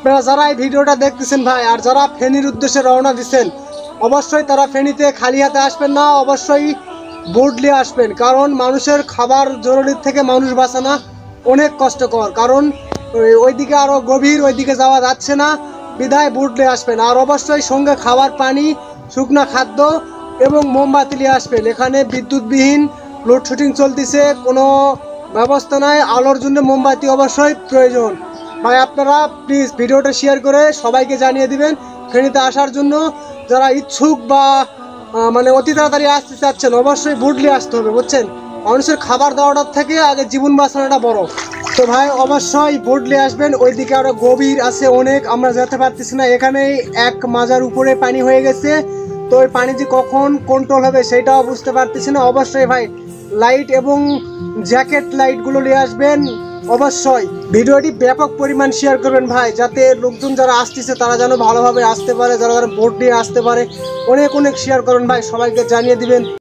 আপনারা যারা এই ভিডিওটা দেখতেছেন ভাই, আর যারা ফেনীর উদ্দেশ্যে রওনা দিচ্ছেন, অবশ্যই তারা ফেনীতে খালি হাতে আসবেন না, অবশ্যই বুট নিয়ে আসবেন। কারণ মানুষের খাবার জরুরির থেকে মানুষ বাঁচানো অনেক কষ্টকর, কারণ ওইদিকে আরও গভীর, ওইদিকে যাওয়া যাচ্ছে না, বিধায় বুট নিয়ে আসবেন। আর অবশ্যই সঙ্গে খাবার, পানি, শুকনা খাদ্য এবং মোমবাতি নিয়ে আসবেন। এখানে বিদ্যুৎবিহীন লোডশেডিং চলতেছে, কোনো ব্যবস্থা নাই, আলোর জন্য মোমবাতি অবশ্যই প্রয়োজন। ভাই আপনারা প্লিজ ভিডিওটা শেয়ার করে সবাইকে জানিয়ে দিবেন ফেনীতে আসার জন্য। যারা ইচ্ছুক বা মানে অতি তাড়াতাড়ি আসতে চাচ্ছেন, অবশ্যই বুট নিয়ে আসতে হবে, বুঝছেন। মানুষের খাবার দেওয়াটার থেকে আগে জীবন বাঁচানোটা বড়। তো ভাই অবশ্যই বুট নিয়ে আসবেন। ওইদিকে আরো গভীর আছে অনেক, আমরা যেতে পারতেছি না। এখানেই এক মাজার উপরে পানি হয়ে গেছে, তো ওই পানি যে কখন কন্ট্রোল হবে সেটাও বুঝতে পারতেছি না। অবশ্যই ভাই লাইট এবং জ্যাকেট লাইটগুলো নিয়ে আসবেন। অবশ্যই ভিডিওটি ব্যাপক পরিমাণ শেয়ার করবেন ভাই, যাতে লোকজন যারা আসতেছে তারা যেন ভালোভাবে আসতে পারে, যারা বোট নিয়ে আসতে পারে। অনেক অনেক শেয়ার করবেন ভাই, সবাইকে জানিয়ে দিবেন।